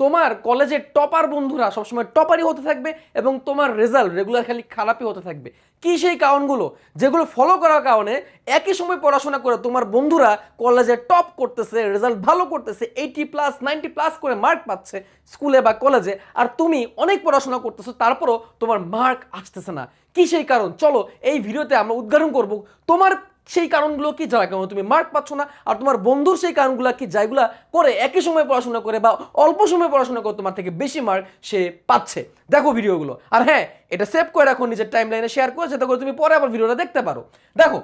তোমার কলেজের টপার বন্ধুরা সবসময় টপারই হতে থাকবে এবং তোমার রেজাল্ট রেগুলার খালি খারাপই হতে থাকবে। কি সেই কারণগুলো যেগুলো ফলো করার কারণে একই সময় পড়াশোনা করে তোমার বন্ধুরা কলেজে টপ করতেছে, রেজাল্ট ভালো করতেছে, 80+ 90+ করে মার্ক পাচ্ছে স্কুলে বা কলেজে, আর তুমি অনেক পড়াশোনা করতেছো তারপরও তোমার মার্ক আসতেছে না? কি সেই কারণ? চলো এই ভিডিওতে আমরা উদ্ঘাটন করব তোমার সেই কারণগুলো কি, যারা কারণে তুমি মার্ক পাচ্ছ না, আর তোমার বন্ধুর সেই কারণগুলো কি যেগুলা করে একই সময় পড়াশোনা করে বা অল্প সময় পড়াশোনা করে তোমার থেকে বেশি মার্ক সে পাচ্ছে। দেখো ভিডিওগুলো, আর হ্যাঁ, এটা সেভ করে রাখো নিজের টাইম লাইনে, শেয়ার করে, যাতে করে তুমি পরে আবার ভিডিওটা দেখতে পারো। দেখো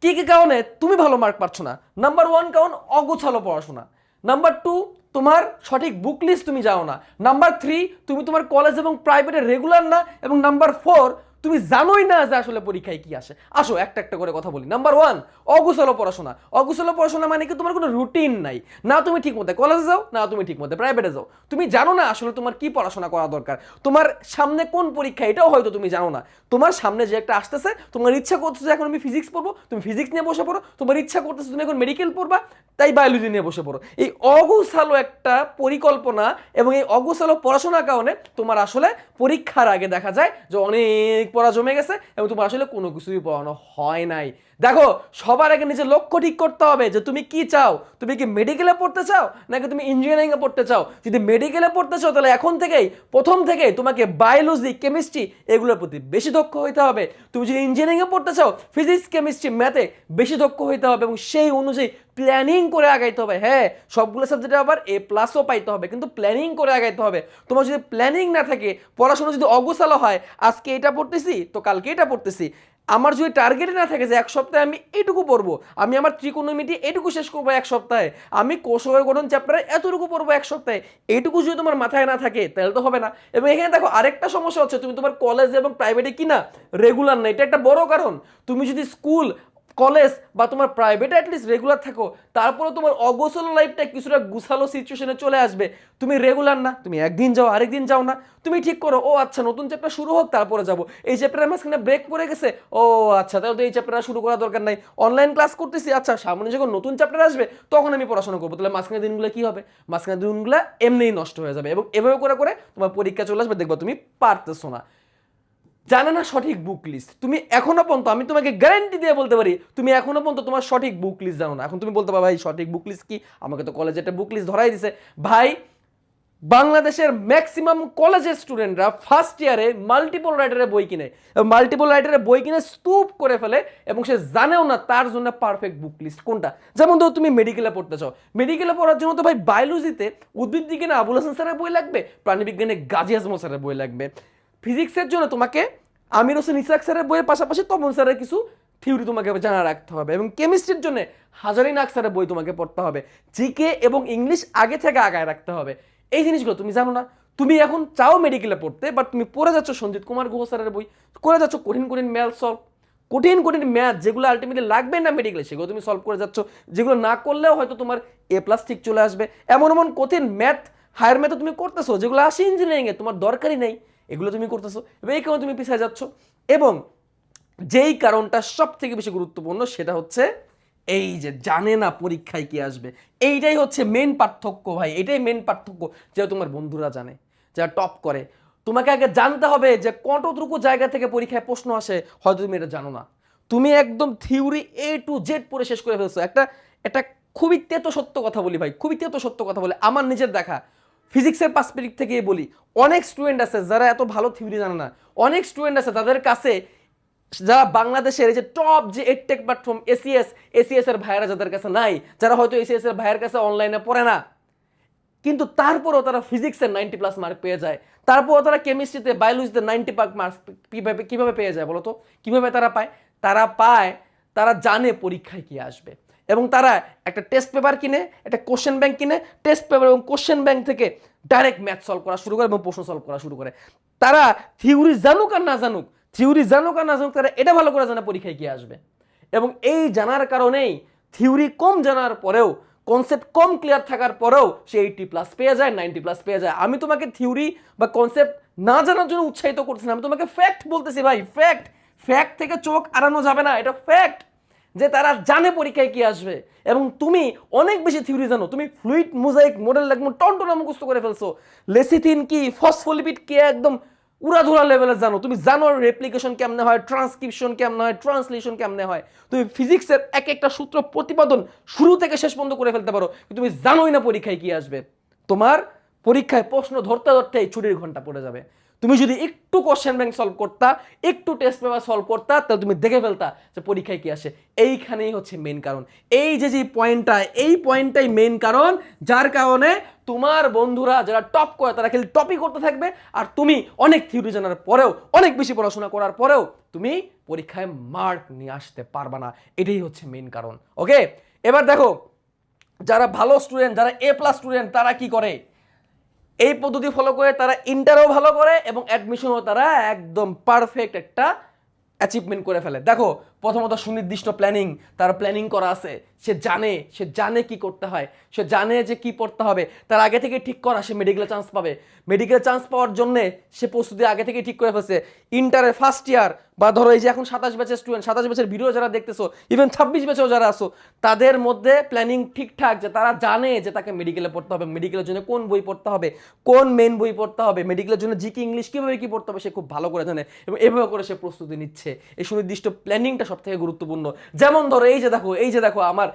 কি কি কারণে তুমি ভালো মার্ক পাচ্ছ না। নাম্বার 1 কারণ অগোছালো পড়াশোনা। নাম্বার 2 তোমার সঠিক বুক লিস্ট তুমি যাও না। নাম্বার 3 তুমি তোমার কলেজ এবং প্রাইভেটে রেগুলার না। এবং নাম্বার 4 তুমি জানোই না যে আসলে পরীক্ষায় কি আসে। আসো একটা একটা করে কথা বলি। নাম্বার 1 অগোছালো পড়াশোনা। অগোছালো পড়াশোনা মানে কি তোমার কোনো রুটিন নাই, না তুমি ঠিক মতো কলেজে যাও, না তুমি ঠিক মতো প্রাইভেটে যাও। তুমি জানো না আসলে তোমার কি পড়াশোনা করা দরকার, তোমার সামনে কোন পরীক্ষা এটাও হয়তো তুমি জানো না। তোমার সামনে যে একটা আসতেছে, তোমার ইচ্ছা করতেছে এখন আমি ফিজিক্স পড়বো, তুমি ফিজিক্স নিয়ে বসে পড়ো। তোমার ইচ্ছা করতেছে তুমি এখন মেডিকেল পড়বা, তাই বায়োলজি নিয়ে বসে পড়ো। এই অগোছালো একটা পরিকল্পনা এবং এই অগোছালো পড়াশোনার কারণে তোমার আসলে পরীক্ষার আগে দেখা যায় যে অনেক পড়া জমে গেছে এবং তোমার আসলে কোনো কিছুই পড়ানো হয় নাই। দেখো সবার আগে নিজের লক্ষ্য ঠিক করতে হবে যে তুমি কি চাও। তুমি কি মেডিকেলে পড়তে চাও নাকি তুমি ইঞ্জিনিয়ারিংয়ে পড়তে চাও? যদি মেডিকেলে পড়তে চাও তাহলে এখন থেকেই প্রথম থেকেই তোমাকে বায়োলজি, কেমিস্ট্রি এগুলোর প্রতি বেশি দক্ষ হইতে হবে। তুমি যদি ইঞ্জিনিয়ারিংয়ে পড়তে চাও ফিজিক্স, কেমিস্ট্রি, ম্যাথে বেশি দক্ষ হইতে হবে এবং সেই অনুযায়ী প্ল্যানিং করে আগাইতে হবে। হ্যাঁ, সবগুলো সাবজেক্টে আবার A+ পাইতে হবে, কিন্তু প্ল্যানিং করে আগাইতে হবে। তোমার যদি প্ল্যানিং না থাকে, পড়াশোনা যদি অগোছালো হয়, আজকে এটা পড়তেছি তো কালকে এটা পড়তেছি, আমার যদি টার্গেটই না থাকে যে এক সপ্তাহে আমি এইটুকু পড়বো, আমি আমার ত্রিকোণমিতি এইটুকু শেষ করবো এক সপ্তাহে, আমি কোষের গঠন চ্যাপ্টারে এতটুকু পড়বো এক সপ্তাহে, এইটুকু যদি তোমার মাথায় না থাকে তাহলে তো হবে না। এবং এখানে দেখো আরেকটা সমস্যা হচ্ছে, তুমি তোমার কলেজ এবং প্রাইভেটে কিনা রেগুলার না। এটা একটা বড় কারণ। তুমি যদি স্কুল, কলেজ বা তোমার প্রাইভেট অ্যাটলিস্ট রেগুলার থাকো, তারপরে তোমার অগোছালো লাইফটা কিছুটা গুছালো সিচুয়েশনে চলে আসবে। তুমি রেগুলার না, তুমি একদিন যাও আরেকদিন যাও না। তুমি ঠিক করো, ও আচ্ছা নতুন চ্যাপ্টার শুরু হোক তারপরে যাবো, এই চ্যাপ্টারের মাঝখানে ব্রেক পড়ে গেছে, ও আচ্ছা তাহলে তো এই চ্যাপ্টারটা শুরু করার দরকার নাই, অনলাইন ক্লাস করতেছি, আচ্ছা সামনে যখন নতুন চ্যাপ্টার আসবে তখন আমি পড়াশোনা করবো। তাহলে মাঝখানে দিনগুলো কি হবে? মাঝখানে দিনগুলো এমনিই নষ্ট হয়ে যাবে এবং এভাবে করে করে তোমার পরীক্ষা চলে আসবে, দেখবা তুমি পারতেছো না। জানে না সঠিক বুক লিস্ট। তুমি এখনো পর্যন্ত, আমি তোমাকে গ্যারান্টি দিয়ে বলতে পারি, তুমি এখনো পর্যন্ত তোমার সঠিক বুক লিস্ট জানো না। এখন তুমি বলতে পারো ভাই সঠিক বুক লিস্ট কি? আমাকে তো কলেজে একটা বুক লিস্ট ধরাই দিছে। ভাই, বাংলাদেশের ম্যাক্সিমাম কলেজের স্টুডেন্টরা ফার্স্ট ইয়ারে মাল্টিপল রাইটারের বই কিনে, মাল্টিপল রাইটারের বই কিনে স্তূপ করে ফেলে এবং সে জানেও না তার জন্য পারফেক্ট বুক লিস্ট কোনটা। যেমন ধরো তুমি মেডিকেলে পড়তে চাও, মেডিকেলে পড়ার জন্য তো ভাই বায়োলজিতে উদ্ভিদ বিজ্ঞানে আবুল হাসান স্যারের বই লাগবে, প্রাণীবিজ্ঞানে গাজী আজমল স্যারের বই লাগবে, ফিজিক্সের জন্য তোমাকে আমির হোসেন ইসহাক স্যারের বইয়ের পাশাপাশি তপন স্যারের কিছু থিওরি তোমাকে জানা রাখতে হবে, এবং কেমিস্ট্রির জন্য হাজারি নাগ স্যারের বই তোমাকে পড়তে হবে, জিকে এবং ইংলিশ আগে থেকে আগায় রাখতে হবে। এই জিনিসগুলো তুমি জানো না। তুমি এখন চাও মেডিকেলে পড়তে, বাট তুমি পড়ে যাচ্ছ সঞ্জিত কুমার গুহ স্যারের বই, করে যাচ্ছ কঠিন কঠিন ম্যাথ সলভ, কঠিন কঠিন ম্যাথ যেগুলো আলটিমেটলি লাগবে না মেডিকেলে, সেগুলো তুমি সলভ করে যাচ্ছ, যেগুলো না করলেও হয়তো তোমার A+ ঠিক চলে আসবে। এমন এমন কঠিন ম্যাথ, হায়ার ম্যাথও তুমি করতেছো যেগুলো আসে ইঞ্জিনিয়ারিংয়ে, তোমার দরকারই নেই, এগুলো তুমি করতেছো এবং এই কারণে তুমি পিছিয়ে যাচ্ছ। এবং যেই কারণটা সব থেকে বেশি গুরুত্বপূর্ণ সেটা হচ্ছে এই যে জানে না পরীক্ষায় কি আসবে। এইটাই হচ্ছে মেন পার্থক্য ভাই, এটাই মেন পার্থক্য। যে তোমার বন্ধুরা জানে, যারা টপ করে, তোমাকে আগে জানতে হবে যে কতটুকু জায়গা থেকে পরীক্ষায় প্রশ্ন আসে। হয়তো তুমি এটা জানো না, তুমি একদম থিওরি A to Z পড়ে শেষ করে ফেলছো। একটা খুবই তেতো সত্য কথা বলি ভাই, খুবই তেতো সত্য কথা বলি, আমার নিজের দেখা ফিজিক্সের পার্সপেক্টিভ থেকে বলি, অনেক স্টুডেন্ট আছে যারা এত ভালো থিওরি জানে না, অনেক স্টুডেন্ট আছে তাদের কাছে, যারা বাংলাদেশের এই যে টপ যে এডটেক প্ল্যাটফর্ম এসিএস এর ভাইয়েরা যাদের কাছে নাই, যারা হয়তো এসিএস এর ভাইয়ের কাছে অনলাইনে পড়ে না, কিন্তু তারপরেও তারা ফিজিক্সের 90+ মার্ক পেয়ে যায়, তারপরও তারা কেমিস্ট্রিতে বায়োলজিতে 90 মার্কস কিভাবে পেয়ে যায় বলো তো? কিভাবে তারা পায়? তারা জানে পরীক্ষায় কি আসবে এবং তারা একটা টেস্ট পেপার কিনে, একটা কোশ্চেন ব্যাংক কিনে, টেস্ট পেপার এবং কোশ্চেন ব্যাংক থেকে ডাইরেক্ট ম্যাথ সলভ করা শুরু করে এবং প্রশ্ন সলভ করা শুরু করে। তারা থিওরি জানুক আর না জানুক, তারা এটা ভালো করে জানে পরীক্ষায় কি আসবে। এবং এই জানার কারণেই থিওরি কম জানার পরেও, কনসেপ্ট কম ক্লিয়ার থাকার পরেও সে 80+ পেয়ে যায়, 90+ পেয়ে যায়। আমি তোমাকে থিওরি বা কনসেপ্ট না জানার জন্য উৎসাহিত করতেছি না, আমি তোমাকে ফ্যাক্ট বলতেছি ভাই, ফ্যাক্ট থেকে চোখ আড়ানো যাবে না, এটা ফ্যাক্ট। যে তারা জানে পরীক্ষায় কি আসবে, এবং তুমি অনেক বেশি থিওরি জানো। তুমি ফ্লুইড মোজাইক মডেল একদম টনটনা মুখস্থ করে ফেলছো, লেসিথিন কি ফসফোলিপিড কি একদম উড়াধুরা লেভেলে জানো। তুমি জানো রেপ্লিকেশন কেমনে হয়, ট্রান্সক্রিপশন কেমনে হয়, ট্রান্সলেশন কেমনে হয়। তুমি ফিজিক্সের এক একটা সূত্র প্রতিপাদন শুরু থেকে শেষ পর্যন্ত করে ফেলতে পারো, কিন্তু তুমি জানোই না পরীক্ষায় কি আসবে। তোমার পরীক্ষায় প্রশ্ন ধরতে ধরতেই ছুটির ঘন্টা পড়ে যাবে। তুমি যদি একটু কোশ্চেন ব্যাংক সলভ করতা, একটু টেস্ট পেপার সলভ করতা, তাহলে তুমি দেখে ফেলতা যে পরীক্ষায় কি আসে। এইখানেই হচ্ছে মেন কারণ। এই যে পয়েন্টটা, এই পয়েন্টটাই মেন কারণ, যার কারণে তোমার বন্ধুরা যারা টপ করে তারা খালি টপই করতে থাকবে, আর তুমি অনেক থিওরি জানার পরেও, অনেক বেশি পড়াশোনা করার পরেও তুমি পরীক্ষায় মার্ক নিয়ে আসতে পারবা না। এটাই হচ্ছে মেন কারণ। ওকে, এবার দেখো যারা ভালো স্টুডেন্ট, যারা এ প্লাস স্টুডেন্ট, তারা কি করে? এই পদ্ধতি ফলো করে তারা ইন্টারও ভালো করে এবং অ্যাডমিশনও তারা একদম পারফেক্ট একটা অ্যাচিভমেন্ট করে ফেলে। দেখো প্রথমত সুনির্দিষ্ট প্ল্যানিং, তার প্ল্যানিং করা আছে, সে জানে কি করতে হয়, সে জানে যে কি পড়তে হবে, তার আগে থেকে ঠিক করা, সে মেডিকেলে চান্স পাবে। মেডিকেলে চান্স পাওয়ার জন্য সে প্রস্তুতি আগে থেকে ঠিক করে ফেলছে। ইন্টারের ফার্স্ট ইয়ার বা ধরো এই যে এখন 27 ব্যাচের স্টুডেন্ট, 27 ব্যাচের ভিডিও যারা দেখতেছো, ইভেন 26 ব্যাচেও যারা আসো, তাদের মধ্যে প্ল্যানিং ঠিকঠাক, যে তারা জানে যে তাকে মেডিকেলে পড়তে হবে, মেডিকেলের জন্য কোন বই পড়তে হবে, কোন মেন বই পড়তে হবে, মেডিকেলের জন্য জিকে ইংলিশ কীভাবে কী পড়তে হবে সে খুব ভালো করে জানে, এবং এভাবে করে সে প্রস্তুতি নিচ্ছে। এই সুনির্দিষ্ট প্ল্যানিংটা সব থেকে গুরুত্বপূর্ণ। যেমন ধরো এই যে দেখো আমার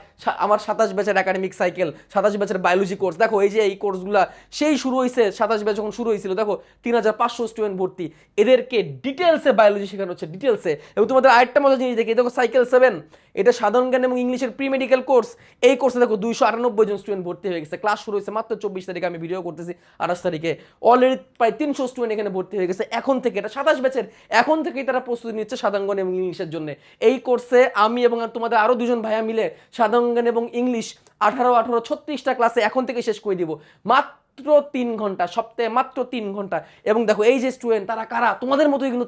27 ব্যাচের একাডেমিক সাইকেল, 27 ব্যাচের বায়োলজি কোর্স, দেখো এই যে এই কোর্সগুলা সেই শুরু হয়েছে 27 ব্যাচ যখন শুরু হয়েছিল, দেখো 3500 স্টুডেন্ট ভর্তি, এদেরকে ডিটেলসে বায়োলজি শেখানো হচ্ছে, ডিটেলসে। এবং তোমাদের আরেকটা মজার জিনিস দেখি, দেখো সাইকেল 7, এটা সাধারণ জ্ঞান এবং ইংলিশের প্রি মেডিকেল কোর্স। এই কোর্সে দেখো 298 জন স্টুডেন্ট ভর্তি হয়ে গেছে। ক্লাস শুরু হয়েছে মাত্র 24 তারিখে, আমি ভিডিও করতেছি 28 তারিখে। অলরেডি প্রায় 300 স্টুডেন্ট এখানে ভর্তি হয়ে গেছে এখন থেকে। এটা 27 ব্যাচের, এখন থেকেই তারা প্রস্তুতি নিচ্ছে সাধারণ জ্ঞান এবং ইংলিশের জন্য। এই কোর্সে আমি এবং তোমাদের আরো দুজন ভাইয়া মিলে সাধারণ জ্ঞান এবং ইংলিশ 18 36টা ক্লাসে এখন থেকে শেষ করে দিব মাত্র 3 ঘন্টা, সপ্তাহে মাত্র 3 ঘন্টা। এবং দেখো এই যে স্টুডেন্ট, তারা কারা? তোমাদের মতোই কিন্তু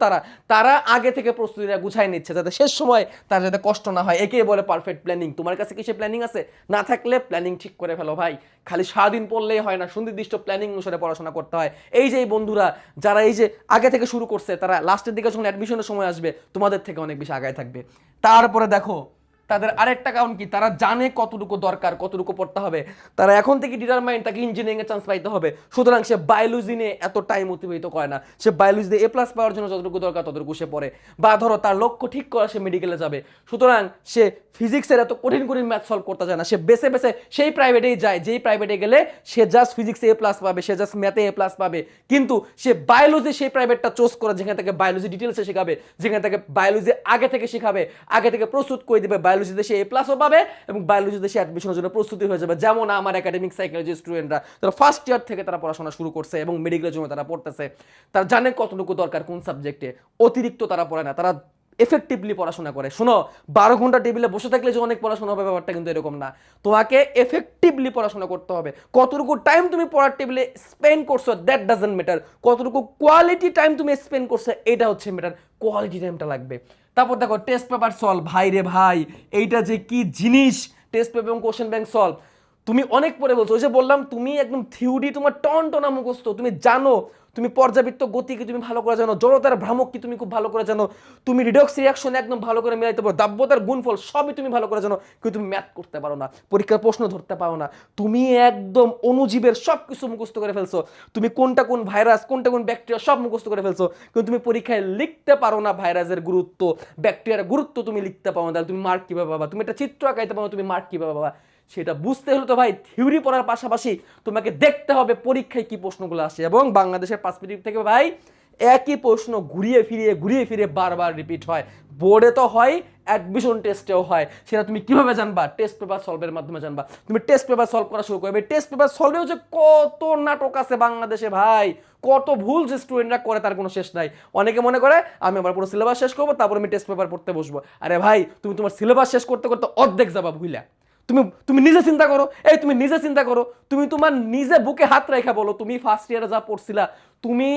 তারা আগে থেকে প্রস্তুতিটা গুছাই নিচ্ছে, যাতে শেষ সময় তার যাতে কষ্ট না হয়। একেই বলে পারফেক্ট প্ল্যানিং। তোমার কাছে কি সে প্ল্যানিং আছে? না থাকলে প্ল্যানিং ঠিক করে ফেলো ভাই। খালি সারাদিন পড়লেই হয় না, সুনির্দিষ্ট প্ল্যানিং অনুসারে পড়াশোনা করতে হয়। এই যে এই বন্ধুরা যারা এই যে আগে থেকে শুরু করছে, তারা লাস্টের দিকে যখন অ্যাডমিশনের সময় আসবে তোমাদের থেকে অনেক বেশি আগায় থাকবে। তারপরে দেখো তাদের আরেকটা কারণ কি, তারা জানে কতটুকু দরকার, কতটুকু পড়তে হবে। তারা এখন থেকে ডিটারমাইন্ড তাকে ইঞ্জিনিয়ারিং এর চান্স পাইতে হবে, সুতরাং সে বায়োলজি নিয়ে এত টাইম অতিবাহিত করে না। সে বায়োলজিতে এ প্লাস পাওয়ার জন্য যতটুকু দরকার ততটুকু সে পড়ে। বা ধরো তার লক্ষ্য ঠিক করা, সে মেডিকেলে যাবে, সুতরাং সে ফিজিক্সের এত কঠিন কঠিন ম্যাথ সলভ করতে যায় না। সে বেছে বেছে সেই প্রাইভেটেই যায়, যেই প্রাইভেটে গেলে সে জাস্ট ফিজিক্সে এ প্লাস পাবে, সে জাস্ট ম্যাথে এ প্লাস পাবে। কিন্তু সে বায়োলজি সেই প্রাইভেটটা চুজ করে যেখানে তাকে বায়োলজি ডিটেলসে শেখাবে, যেখানে তাকে বায়োলজি আগে থেকে শেখাবে, আগে থেকে প্রস্তুত করে দেবে। বায়োলজিতে সে এ প্লাসও পাবে এবং বায়োলজিতে সে অ্যাডমিশনের জন্য প্রস্তুতি হয়ে যাবে। যেমন আমার একাডেমিক সাইকোলজি স্টুডেন্টরা, তারা ফার্স্ট ইয়ার থেকে তারা পড়াশোনা শুরু করছে এবং মেডিকেলের জন্য তারা পড়তেছে। তারা জানে কতটুকু দরকার কোন সাবজেক্টে, অতিরিক্ত তারা পড়ে না, তারা এফেক্টিভলি পড়াশোনা করে। শোনো, 12 ঘন্টা টেবিলে বসে থাকলে যে অনেক পড়াশোনা হবে ব্যাপারটা কিন্তু এরকম না। তোমাকে এফেক্টিভলি পড়াশোনা করতে হবে। কতটুকু টাইম তুমি পড়ার টেবিলে স্পেন্ড করছো দ্যাট ডাজন্ট ম্যাটার, কতটুকু কোয়ালিটি টাইম তুমি স্পেন্ড করছো এটা হচ্ছে ম্যাটার। কোয়ালিটি টাইমটা লাগবে। তারপর দেখো টেস্ট পেপার সলভ, ভাই রে ভাই এইটা যে কি জিনিস, টেস্ট পেপার এবং কোশ্চেন ব্যাংক সলভ। তুমি অনেক পরে বলছো, ওই যে বললাম তুমি একদম থিওরি তোমার টনটনা মুখস্থ, তুমি জানো, তুমি পর্যাবৃত্ত গতি কি তুমি ভালো করে জানো, জড়তার ভ্রামক কি তুমি খুব ভালো করে জানো, তুমি রিডক্স রিয়াকশন একদম ভালো করে মিলাইতে পারো, দাব্যতার গুণফল সবই তুমি ভালো করে জানো, কিন্তু তুমি ম্যাথ করতে পারো না, পরীক্ষার প্রশ্ন ধরতে পারো না। তুমি একদম অণুজীবের সব কিছু মুখস্থ করে ফেলছো, তুমি কোনটা কোন ভাইরাস, কোনটা কোন ব্যাকটেরিয়া সব মুখস্থ করে ফেলছো, কিন্তু তুমি পরীক্ষায় লিখতে পারো না ভাইরাসের গুরুত্ব, ব্যাকটেরিয়ার গুরুত্ব তুমি লিখতে পারো না, তাহলে তুমি মার্ক কিভাবে পাবা? তুমি একটা চিত্র আঁকাইতে পারো, তুমি মার্ক কিভাবে পাবা? সেটা বুঝতে হলে তো ভাই থিওরি পড়ার পাশাপাশি তোমাকে দেখতে হবে পরীক্ষায় কি প্রশ্নগুলো আসে। এবং বাংলাদেশের পার্সপেক্টিভ থেকে ভাই একই প্রশ্ন ঘুরিয়ে ফিরিয়ে বারবার রিপিট হয়। বোর্ডে তো হয়, অ্যাডমিশন টেস্টেও হয়। সেটা তুমি কিভাবে জানবা? টেস্ট পেপার সলভের মাধ্যমে জানবা। তুমি টেস্ট পেপার সলভ করা শুরু করবে। টেস্ট পেপার সলভেও যে কত নাটক আছে বাংলাদেশে ভাই, কত ভুল যে স্টুডেন্টরা করে তার কোনো শেষ নাই। অনেকে মনে করে আমি আবার পুরো সিলেবাস শেষ করবো তারপর আমি টেস্ট পেপার পড়তে বসবো। আরে ভাই তুমি তোমার সিলেবাস শেষ করতে করতে অর্ধেক যাবা ভুইলা। তুমি নিজে চিন্তা করো, তুমি নিজে চিন্তা করো, তুমি তোমার নিজে বুকে হাত রেখা বলো, তুমি ফার্স্ট ইয়ারে যা পড়ছিলা, তুমি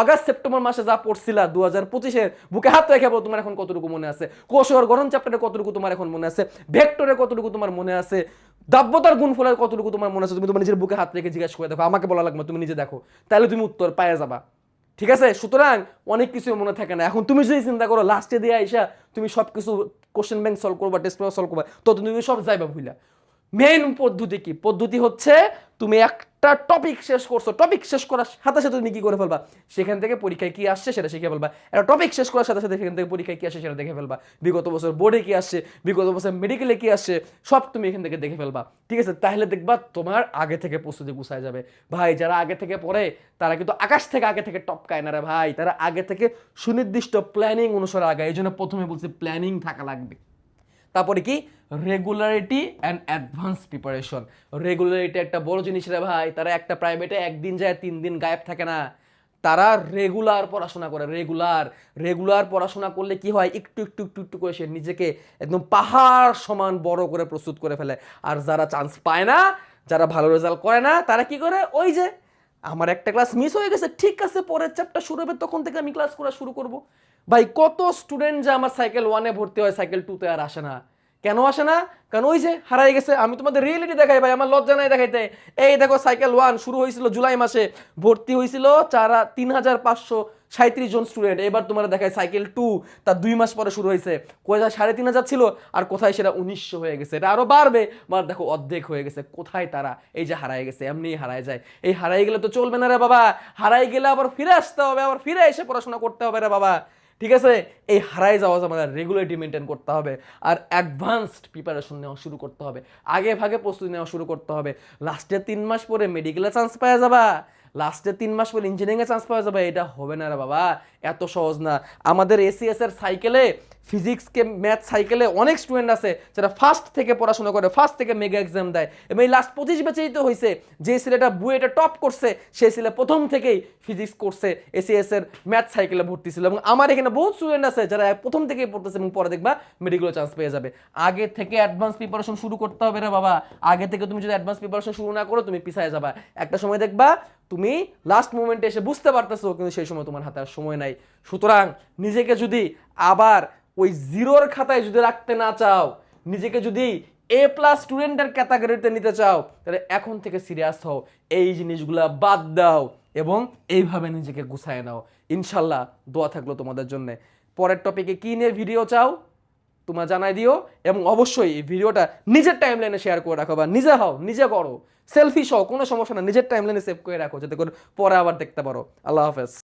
অগাস্ট সেপ্টেম্বর মাসে যা পড়ছিলা 2025-এর, বুকে হাত রেখা বলো তোমার এখন কতটুকু মনে আছে, কোষের গঠন চ্যাপ্টারে কতটুকু তোমার এখন মনে আছে, ভেক্টরে কতটুকু তোমার মনে আছে, দাব্যতার গুণফলের কতটুকু তোমার মনে আছে। তুমি তোমার নিজের বুকে হাত রেখে জিজ্ঞাসা করে দেখো, আমাকে বলা লাগবে, তুমি নিজে দেখো, তাহলে তুমি উত্তর পায়ে যাবা। ঠিক আছে? সুতরাং অনেক কিছু মনে থাকে না। এখন তুমি যদি চিন্তা করো লাস্টে দিয়ে আইসা তুমি সবকিছু কোশ্চেন ব্যাংক সলভ করবা, টেস্ট পেপার সলভ করবা, তো তুমি সব যাইবা ভুলা। মেইন পদ্ধতি কি? পদ্ধতি হচ্ছে তুমি একটা টপিক শেষ করছো, টপিক শেষ করার সাথে সাথে তুমি কি করে ফেলবা, সেখান থেকে পরীক্ষায় কি আসছে সেটা শিখে ফেলবা। একটা টপিক শেষ করার সাথে সাথে সেখান থেকে পরীক্ষায় কি আসছে সেটা দেখে ফেলবা। বিগত বছর বোর্ডে কি আসছে, বিগত বছর মেডিকেলে কি আসছে, সব তুমি এখান থেকে দেখে ফেলবা। ঠিক আছে? তাহলে দেখবা তোমার আগে থেকে প্রস্তুতি গুছায় যাবে। ভাই যারা আগে থেকে পড়ে তারা কিন্তু আকাশ থেকে আগে থেকে টপকায় না রে ভাই, তারা আগে থেকে সুনির্দিষ্ট প্ল্যানিং অনুসারে আগায়। এই জন্য প্রথমে বলছি প্ল্যানিং থাকা লাগবে। তারপরে কি? Regularity and advance preparation. Regularity একটা বড় জিনিস রে ভাই। তারা একটা প্রাইভেটে একদিন যায় 3 দিন গায়েব থাকে না, তারা রেগুলার পড়াশোনা করে। রেগুলার পড়াশোনা করলে কি হয়, একটু একটু একটু একটু করে সে নিজেকে একদম পাহাড় সমান বড় করে প্রস্তুত করে ফেলে। আর যারা চান্স পায় না, যারা ভালো রেজাল্ট করে না, তারা কি করে, ওই যে আমার একটা ক্লাস মিস হয়ে গেছে, ঠিক আছে পরের চ্যাপ্টার শুরু হবে তখন থেকে আমি ক্লাস করা শুরু করব। ভাই কত স্টুডেন্ট যে আমার সাইকেল 1-এ ভর্তি হয়, সাইকেল 2-তে আর আসে না। কেন আসে না? কারণ ওই যে হারাই গেছে। আমি তোমাদের রিয়েলিটি দেখাই ভাই, আমার লজ্জা নাই দেখাইতে। এই দেখো সাইকেল 1 শুরু হয়েছিল জুলাই মাসে, ভর্তি হয়েছিল 3,537 জন স্টুডেন্ট। এবার তোমার দেখায় সাইকেল 2 তার 2 মাস পরে শুরু হয়েছে, কোথায় 3,500 ছিল আর কোথায় সেটা 1900 হয়ে গেছে। এটা আরো বাড়বে, দেখো অর্ধেক হয়ে গেছে। কোথায় তারা? এই যে হারাই গেছে, এমনি হারায় যায়। এই হারাই গেলে তো চলবে না রে বাবা, হারাই গেলে আবার ফিরে আসতে হবে, আবার ফিরে এসে পড়াশোনা করতে হবে রে বাবা। ঠিক আছে? এই হারাই যাওয়া আমাদের রেগুলারিটি মেনটেন করতে হবে, আর অ্যাডভান্সড প্রিপারেশন নেওয়া শুরু করতে হবে, আগে ভাগে প্রস্তুতি নেওয়া শুরু করতে হবে। লাস্টে 3 মাস পরে মেডিকেলে চান্স পাওয়া যাবা, লাস্টে 3 মাস পরে ইঞ্জিনিয়ারিংয়ে চান্স পাওয়া যাবে, এটা হবে না রে বাবা, এত সহজ না। আমাদের এসিএস এর সাইকেলে, ফিজিক্সকে ম্যাথ সাইকেলে অনেক স্টুডেন্ট আছে যারা ফার্স্ট থেকে পড়াশোনা করে, ফার্স্ট থেকে মেগা এক্সাম দেয়, এবং এই লাস্ট 25 ব্যাচেই তো হয়েছে যে ছেলেটা বুয়েটে টপ করছে, সেই ছেলে প্রথম থেকেই ফিজিক্স করছে, এসিএস এর ম্যাথ সাইকেলে ভর্তি ছিল। এবং আমার এখানে বহুত স্টুডেন্ট আছে যারা প্রথম থেকেই পড়তেছে এবং পরে দেখবা মেডিকেল চান্স পেয়ে যাবে। আগে থেকে অ্যাডভান্স প্রিপারেশন শুরু করতে হবে রে বাবা। আগে থেকে তুমি যদি অ্যাডভান্স প্রিপারেশন শুরু না করো, তুমি পিছায় যাবা। একটা সময় দেখবা তুমি লাস্ট মোমেন্টে এসে বুঝতে পারতেছো, কিন্তু সেই সময় তোমার হাতে আর সময় নাই। সুতরাং নিজেকে যদি আবার ওই জিরোর খাতায় যদি রাখতে না চাও, নিজেকে যদি A+ স্টুডেন্টের ক্যাটাগরিতে নিতে চাও, তাহলে এখন থেকে সিরিয়াস হও, এই জিনিসগুলা বাদ দাও এবং এইভাবে নিজেকে গুছায় নাও। ইনশাল্লাহ দোয়া থাকলো তোমাদের জন্য। পরের টপিকে কি নিয়ে ভিডিও চাও তোমরা জানাই দিও, এবং অবশ্যই এই ভিডিওটা নিজের টাইমলাইনে শেয়ার করে রাখো, বা নিজে হও, নিজে করো, সেলফিশ হও, কোনো সমস্যা না, নিজের টাইমলাইনে সেভ করে রাখো যাতে করে পরে আবার দেখতে পারো। আল্লাহ হাফেজ।